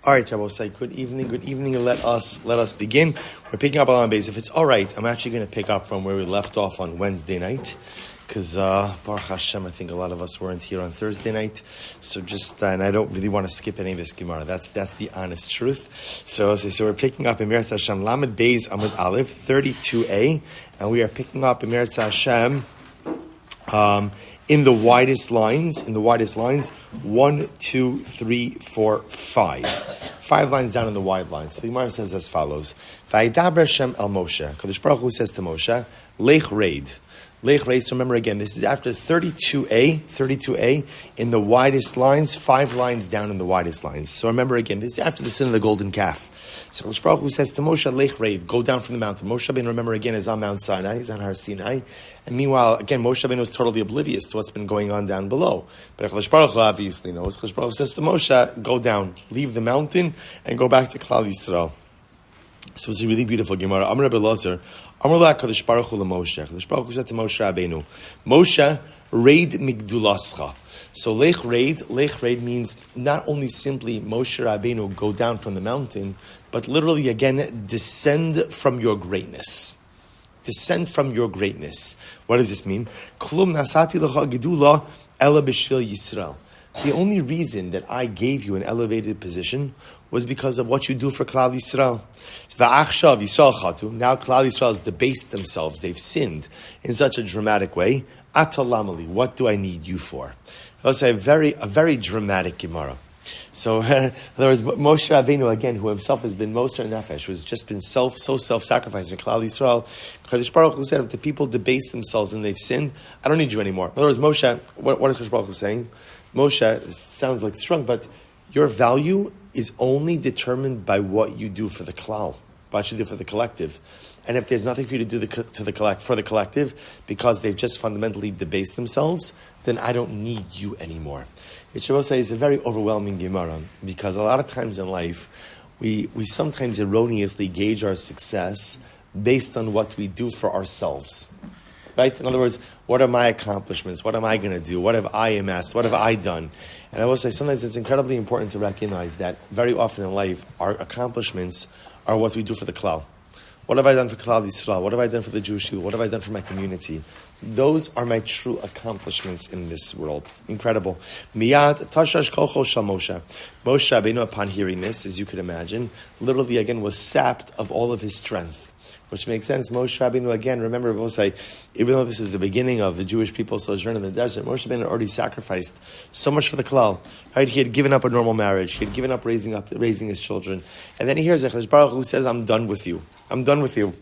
All right, Chaburah, good evening, and let us begin. We're picking up on base. If it's all right, I'm actually going to pick up from where we left off on Wednesday night, because Baruch Hashem, I think a lot of us weren't here on Thursday night, so and I don't really want to skip any of this Gemara. That's the honest truth. So we're picking up in Meretz Hashem Lamed Beis Amud Aleph 32a, and we are picking up in Meretz Hashem in the widest lines, 1, 2, 3, 4, 5. 5 lines down in the wide lines. So the Gemara says as follows: Vayidaber Hashem el Moshe. Kadosh Baruch Hu says to Moshe, Lech Reid. Lech Reid. So remember again, this is after 32a in the widest lines, 5 lines down in the widest lines. So remember again, this is after the sin of the golden calf. So Kadosh Baruch Hu says to Moshe, Lech Reid, go down from the mountain. Moshe Rabbeinu, remember again, is on Mount Sinai, he's on Har Sinai. And meanwhile, again, Moshe Rabbeinu was totally oblivious to what's been going on down below. But Kadosh Baruch Hu obviously knows. Kadosh Baruch Hu says to Moshe, go down, leave the mountain, and go back to Klal Yisrael. So it's a really beautiful Gemara. Amar Rabbi Lazar, Amar la Kadosh Baruch Hu LaMoshe. Kadosh Baruch Hu said to Moshe Rabbeinu, Moshe, reid migdulascha. So Lech Reid means not only simply Moshe Rabbeinu go down from the mountain, but literally again descend from your greatness. Descend from your greatness. What does this mean? Klum nasati lecha gedula ela b'shvil Yisrael. The only reason that I gave you an elevated position was because of what you do for Klal Yisrael. Now Klal Yisrael has debased themselves. They've sinned in such a dramatic way. Atalamali, what do I need you for? I'll say a very dramatic Gemara. So, in other words, Moshe Rabbeinu, again, who himself has been Moser Nefesh, who's just been self-sacrificing, Klal Yisrael, Kadosh Baruch Hu said, if the people debase themselves and they've sinned, I don't need you anymore. In other words, Moshe, what is Kadosh Baruch Hu saying? Moshe, it sounds like strong, but your value is only determined by what you do for the klal, what you do for the collective. And if there's nothing for you to do for the collective, because they've just fundamentally debased themselves, then I don't need you anymore. It should say is a very overwhelming Gemara, because a lot of times in life, we sometimes erroneously gauge our success based on what we do for ourselves. Right? In other words, what are my accomplishments? What am I going to do? What have I amassed? What have I done? And I will say sometimes it's incredibly important to recognize that very often in life, our accomplishments are what we do for the klal. What have I done for Klal Yisrael? What have I done for the Jewish people? What have I done for my community? Those are my true accomplishments in this world. Incredible. Miyad tashash kolcho shal Moshe. Moshe Rabbeinu, upon hearing this, as you could imagine, literally again was sapped of all of his strength. Which makes sense. Moshe Rabbeinu, again, remember, even though this is the beginning of the Jewish people's sojourn in the desert, Moshe Rabbeinu already sacrificed so much for the klal. Right? He had given up a normal marriage. He had given up raising his children. And then he hears Kadosh Baruch Hu says, I'm done with you. I'm done with you.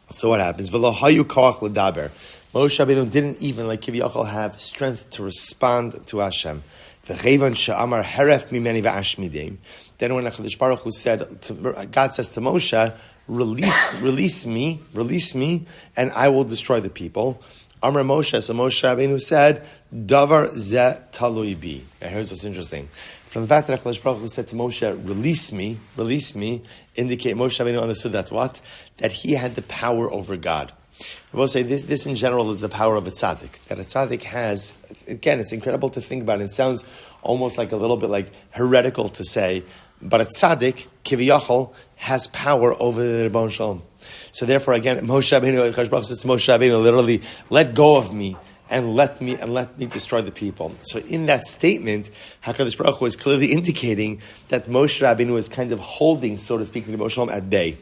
So what happens? V'lo hayu koach l'daber. Moshe Rabbeinu didn't even, like Kiviyachal, have strength to respond to Hashem. V'chevan she'amar heref mimeni v'ashmideim. Then when Kadosh Baruch Hu said, God says to Moshe, release me, and I will destroy the people. Amar Moshe, so Moshe Rabbeinu said, Davar ze talui bi. And here's what's interesting. From the fact that HaKadosh Baruch Hu said to Moshe, release me, indicate Moshe Rabbeinu understood that's what? That he had the power over God. I will say this in general is the power of a tzaddik. That a tzaddik has, again, it's incredible to think about it. It sounds almost like a little bit like heretical to say, but a tzaddik, kiviyachol, has power over the Rebbeinu Shalom. So therefore, again, Moshe Rabbeinu, Kadosh Baruch Hu says to Moshe Rabbeinu, literally, let go of me and let me destroy the people. So in that statement, HaKadosh Baruch Hu is clearly indicating that Moshe Rabbeinu is kind of holding, so to speak, the Rebbeinu Shalom at bay.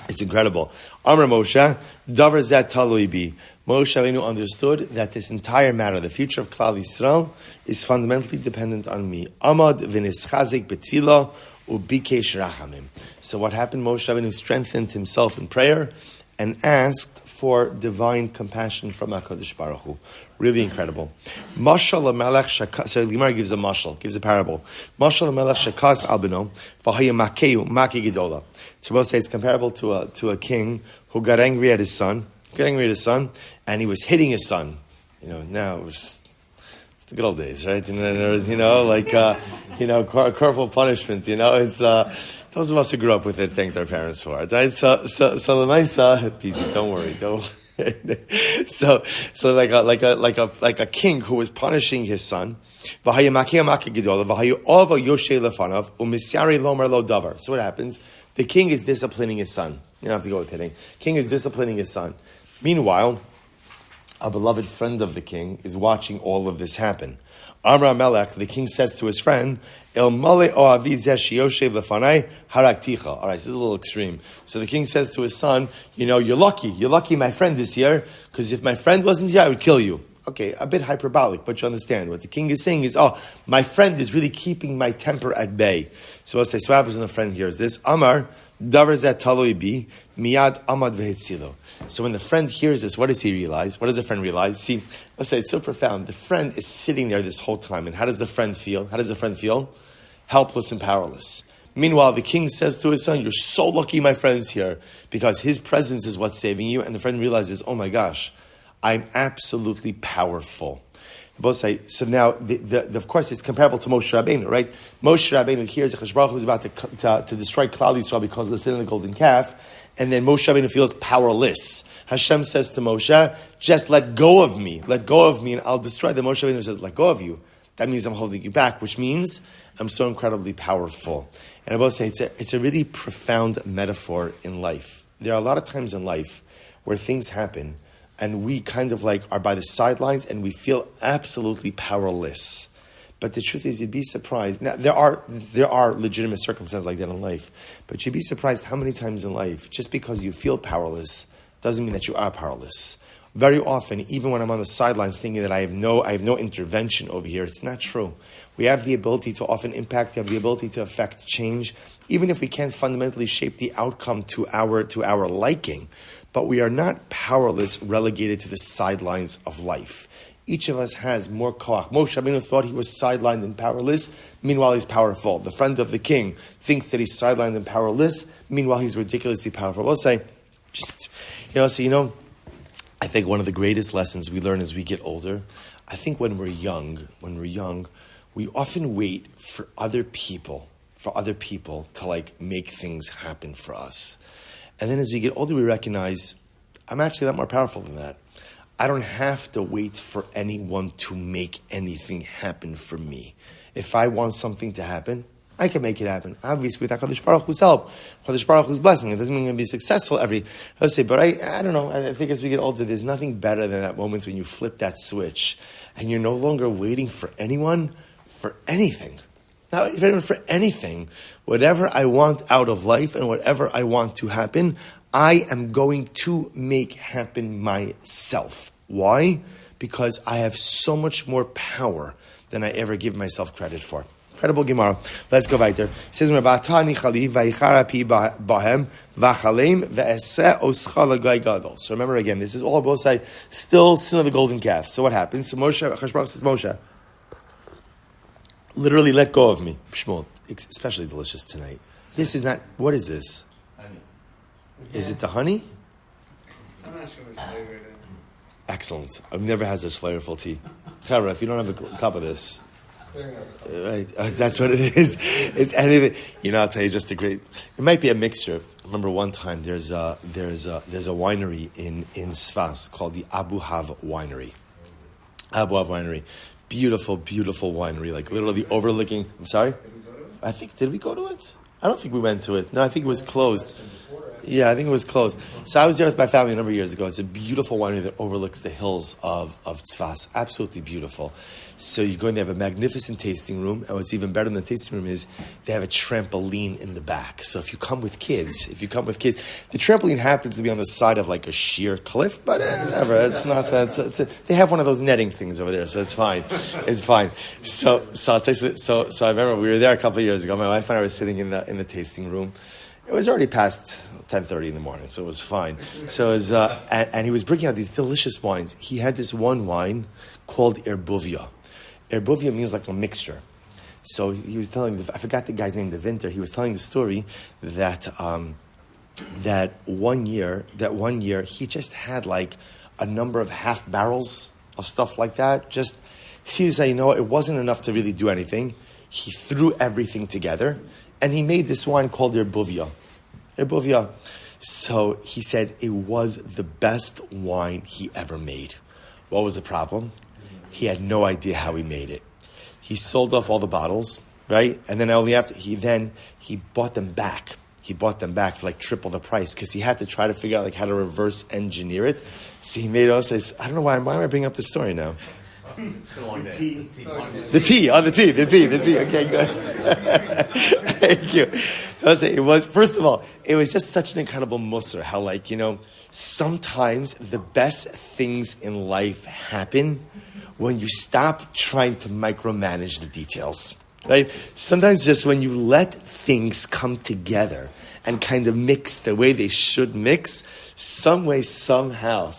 It's incredible. Amar Moshe, Davar zeh talui bi. Moshe Rabbeinu understood that this entire matter, the future of Klal Yisrael, is fundamentally dependent on me. Amad v'nischazik betfila ubikesh rachamim. So what happened? Moshe Rabbeinu strengthened himself in prayer and asked for divine compassion from HaKadosh Baruch Hu. Really incredible. Mashal HaMelech Shakas. So the Gemara gives a mashal, gives a parable. Mashal HaMelech Shakas albino v'haya makeu maki gedola. So we'll say it's comparable to a king who got angry at his son, and he was hitting his son. Now it's the good old days, right? And there was, corporal punishment. It's those of us who grew up with it thanked our parents for it, right? So the Maisa, easy, don't worry, so like a king who was punishing his son, So what happens? The king is disciplining his son. You don't have to go with hitting. King is disciplining his son. Meanwhile, a beloved friend of the king is watching all of this happen. Amra Melech, the king says to his friend, El male oavi zeh sheyoshev lefanai harakticha. All right, this is a little extreme. So the king says to his son, you're lucky my friend is here, because if my friend wasn't here, I would kill you. Okay, a bit hyperbolic, but you understand. What the king is saying is, my friend is really keeping my temper at bay. So I'll say, so what happens when the friend hears this? Amar, davar zeh taloi bi, miyad amad vehitzilo. So when the friend hears this, what does he realize? What does the friend realize? See, I'll say it's so profound. The friend is sitting there this whole time, and how does the friend feel? Helpless and powerless. Meanwhile, the king says to his son, you're so lucky my friend's here, because his presence is what's saving you. And the friend realizes, oh my gosh, I'm absolutely powerful. Both say, so now, of course, it's comparable to Moshe Rabbeinu, right? Moshe Rabbeinu hears that Chaburah is about to destroy Klal Yisrael because of the sin of the golden calf, and then Moshe Rabbeinu feels powerless. Hashem says to Moshe, just let go of me, and I'll destroy them. Moshe Rabbeinu says, let go of you. That means I'm holding you back, which means I'm so incredibly powerful. And I both say, it's a really profound metaphor in life. There are a lot of times in life where things happen, and we kind of are by the sidelines, and we feel absolutely powerless. But the truth is, you'd be surprised. Now, there are legitimate circumstances like that in life, but you'd be surprised how many times in life, just because you feel powerless, doesn't mean that you are powerless. Very often, even when I'm on the sidelines thinking that I have no intervention over here, it's not true. We have the ability to often impact, we have the ability to affect change, even if we can't fundamentally shape the outcome to our liking. But we are not powerless, relegated to the sidelines of life. Each of us has more koach. Moshe Rabbeinu thought he was sidelined and powerless, meanwhile he's powerful. The friend of the king thinks that he's sidelined and powerless, meanwhile he's ridiculously powerful. We'll say, I think one of the greatest lessons we learn as we get older, I think when we're young, we often wait for other people to make things happen for us. And then as we get older, we recognize, I'm actually a lot more powerful than that. I don't have to wait for anyone to make anything happen for me. If I want something to happen, I can make it happen. Obviously, with HaKadosh Baruch Hu's help, HaKadosh Baruch Hu's blessing. It doesn't mean I'm going to be successful let's say, but I don't know. I think as we get older, there's nothing better than that moment when you flip that switch and you're no longer waiting for anyone for anything. Not even for anything. Whatever I want out of life and whatever I want to happen, I am going to make happen myself. Why? Because I have so much more power than I ever give myself credit for. Incredible Gemara. Let's go back there. It says, so remember again, this is all both sides, still sin of the golden calf. So what happens? So Chaburah says, Moshe, literally let go of me. Shmuel, especially delicious tonight. This is not, what is this? Honey. Is it the honey? I'm not sure which flavor it is. Excellent. I've never had such flavorful tea. Chaburah, if you don't have a cup of this, right, that's what it is. It's anything. I'll tell you just a great. It might be a mixture. I remember one time there's a winery in Sfas called the Abu Hav Winery. Abu Hav Winery, beautiful winery, literally overlooking. I'm sorry. Did we go to it? I don't think we went to it. No, I think it was closed. Yeah, I think it was closed. So I was there with my family a number of years ago. It's a beautiful winery that overlooks the hills of Tzfas. Absolutely beautiful. So you go in, they have a magnificent tasting room. And what's even better than the tasting room is they have a trampoline in the back. So if you come with kids, the trampoline happens to be on the side of a sheer cliff, but whatever. It's not that. They have one of those netting things over there, so it's fine. It's fine. So I'll tell you, so I remember we were there a couple of years ago. My wife and I were sitting in the tasting room. It was already past 10:30 in the morning, so it was fine. So it was, and he was bringing out these delicious wines. He had this one wine called Erbuvia. Erbuvia means like a mixture. So he was telling, I forgot the guy's name, the Vinter. He was telling the story that that one year he just had a number of half barrels of stuff like that. Just see this, it wasn't enough to really do anything. He threw everything together. And he made this wine called Erbuvia. So he said it was the best wine he ever made. What was the problem? He had no idea how he made it. he sold off all the bottles, right? And then only after he bought them back. He bought them back for like triple the price because he had to try to figure out like how to reverse engineer it. So he made us say, I don't know why am I bringing up this story now? The tea. Okay, good. Thank you. First of all, it was just such an incredible musar. How sometimes the best things in life happen when you stop trying to micromanage the details. Right? Sometimes just when you let things come together and kind of mix the way they should mix, some way, somehow,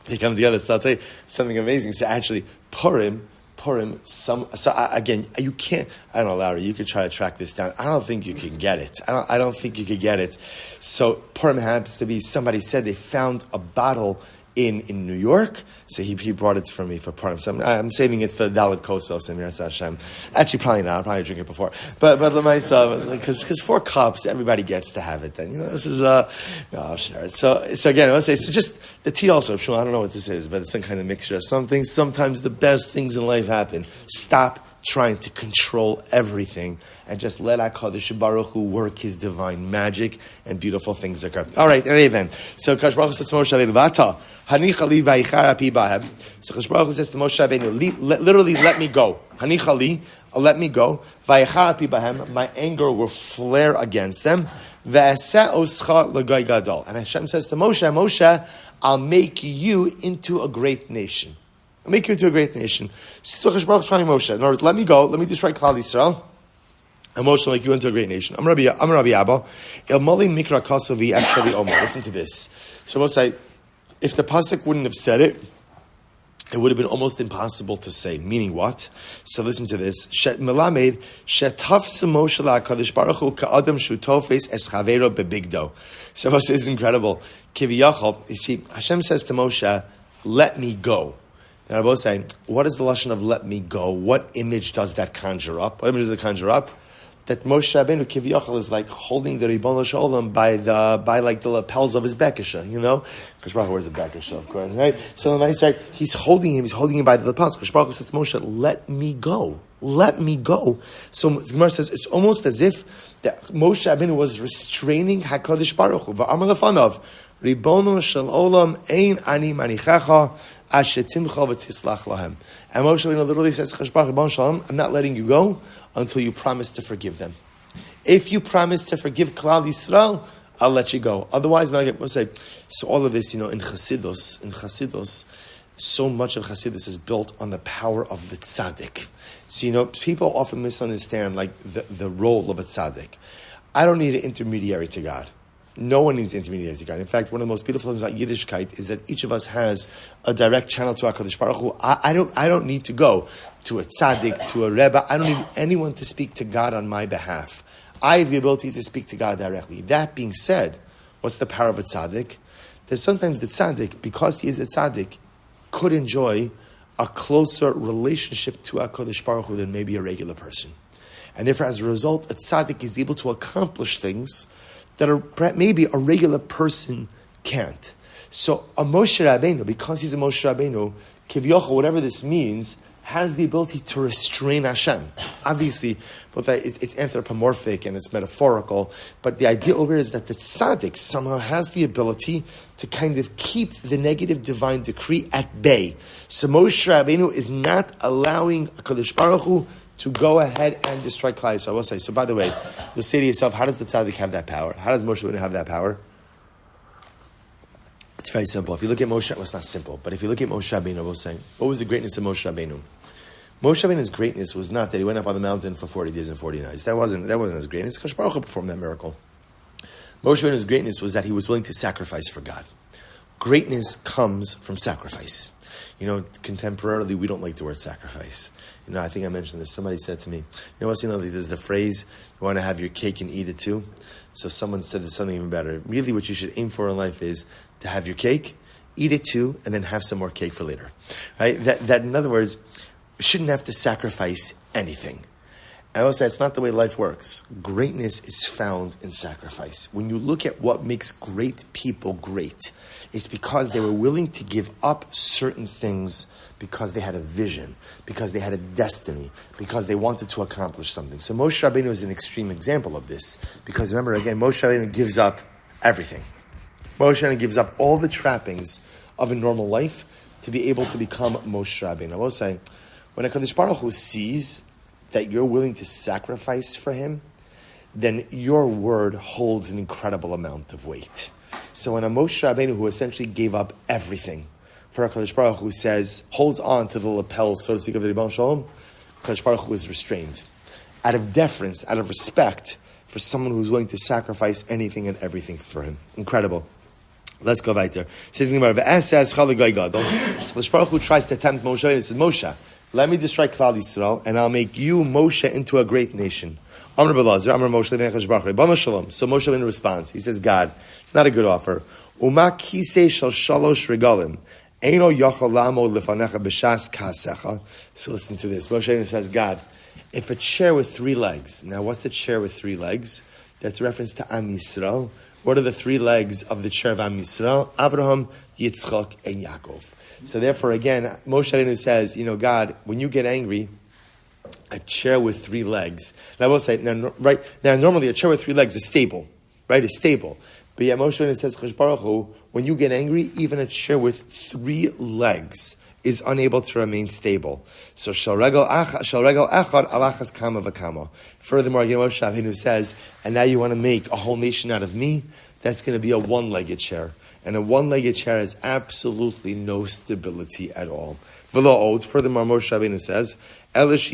they come together. So I'll tell you something amazing. So actually, Purim, again, you can't, I don't know, Larry, you could try to track this down. I don't think you can get it. I don't think you could get it. So Purim happens to be, somebody said they found a bottle in New York, so he brought it for me for Purim. So I'm saving it for Dalit Kosos and Mirat Hashem. Actually, probably not. I'll probably drink it before. But because 4 cups, everybody gets to have it. Then this is no, I'll share it. So again, I want to say just the tea also. Sure, I don't know what this is, but it's some kind of mixture of something. Sometimes the best things in life happen. Stop trying to control everything and just let HaKadosh Baruch Hu work His divine magic and beautiful things occur. All right, then. So Kadosh Baruch Hu says to Moshe Rabbeinu, "Vata hanicha li vayichar api bahem." So Kadosh Baruch Hu says to Moshe Rabbeinu, literally, let me go. Hanicha li, let me go. Vayichar api bahem. My anger will flare against them. Ve'aseh oscha l'goy gadol. And Hashem says to Moshe, I'll make you into a great nation. I'll make you into a great nation. So Kadosh Baruch Hu telling Moshe, in other words, let me go. Let me destroy Klal Yisrael. And Moshe will make you into a great nation. I'm Rabbi Abba. El moli mikra kasovi actually omer. Listen to this. So Moshe say, if the pasuk wouldn't have said it, it would have been almost impossible to say. Meaning what? So listen to this. Shet melamed shetafs Moshe la'Kadosh Baruch Hu ka'adam shutofes es chavero bebigdo. So Moshe is incredible. Kiviyachol. You see, Hashem says to Moshe, "Let me go." And Rabbi say, what is the lashon of "let me go"? What image does that conjure up? What image does it conjure up? That Moshe Rabbeinu Kiviyachol is like holding the Ribono Shel Olam by like the lapels of his bekisha, Because Baruch wears a bekisha, of course, right? So the right, he's holding him by the lapels. Because Baruch says to Moshe, "Let me go, let me go." So Gemara says it's almost as if that Moshe Rabbeinu was restraining Hakadosh Baruch Hu. V'amar lefanav, Ribono Shel Olam ein ani manichecha. And Moshe Rabbeinu literally says, I'm not letting you go until you promise to forgive them. If you promise to forgive Klal Yisrael, I'll let you go. Otherwise, we'll say, so all of this, in Chassidus, so much of Chassidus is built on the power of the tzaddik. So, people often misunderstand like the role of a tzaddik. I don't need an intermediary to God. No one needs intermediary to God. In fact, one of the most beautiful things about Yiddishkeit is that each of us has a direct channel to HaKadosh Baruch Hu. I don't need to go to a tzaddik, to a rebbe. I don't need anyone to speak to God on my behalf. I have the ability to speak to God directly. That being said, what's the power of a tzaddik? That sometimes the tzaddik, because he is a tzaddik, could enjoy a closer relationship to HaKadosh Baruch Hu than maybe a regular person. And therefore, as a result, a tzaddik is able to accomplish things that maybe a regular person can't. So a Moshe Rabbeinu, because he's a Moshe Rabbeinu, Kivyocha, whatever this means, has the ability to restrain Hashem. Obviously, but it's anthropomorphic and it's metaphorical, but the idea over here is that the tzaddik somehow has the ability to kind of keep the negative divine decree at bay. So Moshe Rabbeinu is not allowing HaKadosh Baruch Hu to go ahead and destroy Klal Yisrael. I will say, so by the way, you'll say to yourself, how does the tzaddik have that power? How does Moshe Rabbeinu have that power? It's very simple. If you look at Moshe, well, it's not simple, but if you look at Moshe Rabbeinu, we'll say, what was the greatness of Moshe Rabbeinu? Moshe Rabbeinu's greatness was not that he went up on the mountain for 40 days and 40 nights. That wasn't his greatness. Kadosh Baruch Hu performed that miracle. Moshe Rabbeinu's greatness was that he was willing to sacrifice for God. Greatness comes from sacrifice. Contemporarily, we don't like the word sacrifice. I think I mentioned this. Somebody said to me, there's the phrase, you want to have your cake and eat it too. So someone said there's something even better. Really what you should aim for in life is to have your cake, eat it too, and then have some more cake for later. Right? That in other words, we shouldn't have to sacrifice anything. I will say it's not the way life works. Greatness is found in sacrifice. When you look at what makes great people great, it's because they were willing to give up certain things because they had a vision, because they had a destiny, because they wanted to accomplish something. So Moshe Rabbeinu is an extreme example of this. Because remember, again, Moshe Rabbeinu gives up everything. Moshe Rabbeinu gives up all the trappings of a normal life to be able to become Moshe Rabbeinu. I will say, when HaKadosh Baruch Hu sees that you're willing to sacrifice for him, then your word holds an incredible amount of weight. So when a Moshe Rabbeinu who essentially gave up everything for HaKadosh Baruch Hu says, holds on to the lapels, so to speak, of the Rebbeinu Shalom, HaKadosh Baruch Hu is restrained. Out of deference, out of respect for someone who's willing to sacrifice anything and everything for him. Incredible. Let's go right there. So HaKadosh Baruch Hu tries to tempt Moshe and says, Moshe, let me destroy Klal Yisrael, and I'll make you, Moshe, into a great nation. So Moshe Rabbeinu responds. He says, God, it's not a good offer. So listen to this. Moshe Rabbeinu says, God, if a chair with 3 legs, now what's a chair with 3 legs? That's a reference to Am Yisrael. What are the 3 legs of the chair of Am Yisrael? Avraham, Yitzchak, and Yaakov. So therefore, again, Moshe Rabbeinu says, God, when you get angry, a chair with 3 legs. And I will say, now, normally a chair with 3 legs is stable, right? It's stable. But yet Moshe Rabbeinu says, Chadosh Baruch Hu, when you get angry, even a chair with 3 legs is unable to remain stable. So shal regel echad alachas kama v'kama. Furthermore, again, Moshe Rabbeinu says, and now you want to make a whole nation out of me? That's going to be a 1-legged chair. And a 1-legged chair has absolutely no stability at all. Furthermore, Moshe Rabbeinu says, Moshe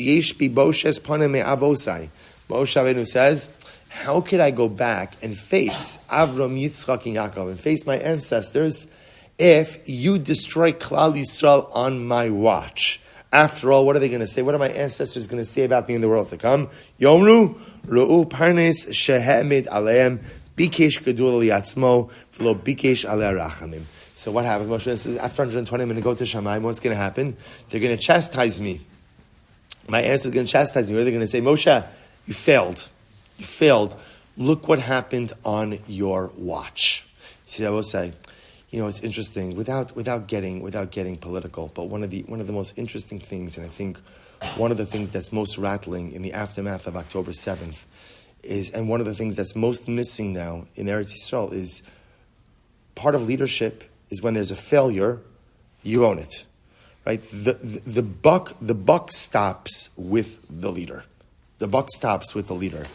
Rabbeinu says, how could I go back and face Avram, Yitzchak, and Yaakov, and face my ancestors if you destroy Klal Yisrael on my watch? After all, what are they going to say? What are my ancestors going to say about me in the world to come? Yomru, Ru'u Parnes Shehemed Aleim, Bikesh Gedul Liatzmo, V'lo Bikesh Alei Rachamim. So what happens? Moshe says, after 120, I'm going to go to Shamayim. What's going to happen? They're going to chastise me. My ancestors are going to chastise me. What are they going to say? Moshe, you failed. You failed. Look what happened on your watch. See, I will say, it's interesting. Without getting political, but one of the most interesting things, and I think one of the things that's most rattling in the aftermath of October 7th is, and one of the things that's most missing now in Eretz Yisrael is, part of leadership is when there's a failure, you own it, right? The buck stops with the leader. The buck stops with the leader.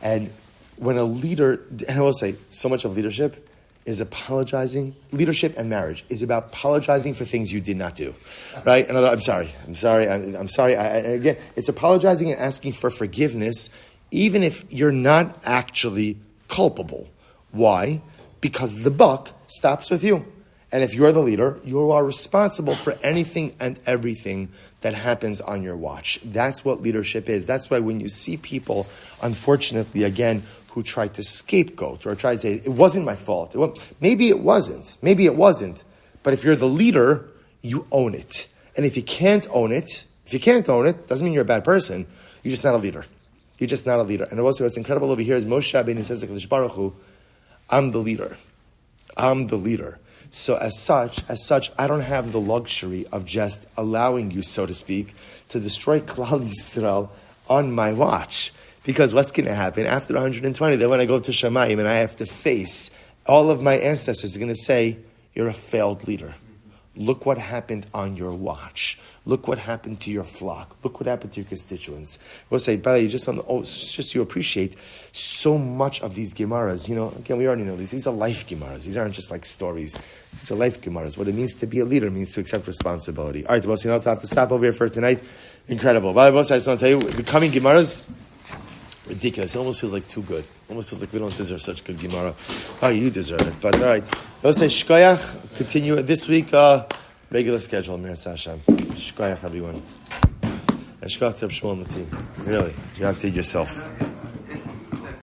And when a leader, and I will say, so much of leadership is apologizing. Leadership and marriage is about apologizing for things you did not do, right? And I'm sorry. Again, it's apologizing and asking for forgiveness, even if you're not actually culpable. Why? Because the buck stops with you. And if you're the leader, you are responsible for anything and everything that happens on your watch. That's what leadership is. That's why when you see people, unfortunately, again, who try to scapegoat or try to say, it wasn't my fault. Maybe it wasn't. But if you're the leader, you own it. And if you can't own it, doesn't mean you're a bad person. You're just not a leader. And also what's incredible over here is Moshe Rabbeinu says to HaKadosh Baruch Hu, I'm the leader. So as such, I don't have the luxury of just allowing you, so to speak, to destroy Klal Yisrael on my watch. Because what's going to happen after 120? Then when I go to Shamayim and I have to face, all of my ancestors are going to say, you're a failed leader. Look what happened on your watch. Look what happened to your flock. Look what happened to your constituents. We'll say, Bala, you appreciate so much of these Gemaras. Again, we already know these. These are life Gemaras. These aren't just like stories. These are life Gemaras. What it means to be a leader means to accept responsibility. All right, Boss, I'll have to stop over here for tonight. Incredible. Bala, Boss, I just want to tell you, the coming Gemaras, ridiculous. It almost feels like too good. Almost feels like we don't deserve such good Gemara. Oh, you deserve it. But all right. Let's say Shkoyach. Continue this week. Regular schedule. Mir Hashem. Shkoyach, everyone. And Shkoyach to Shmuel and the team. Really. You have to eat yourself.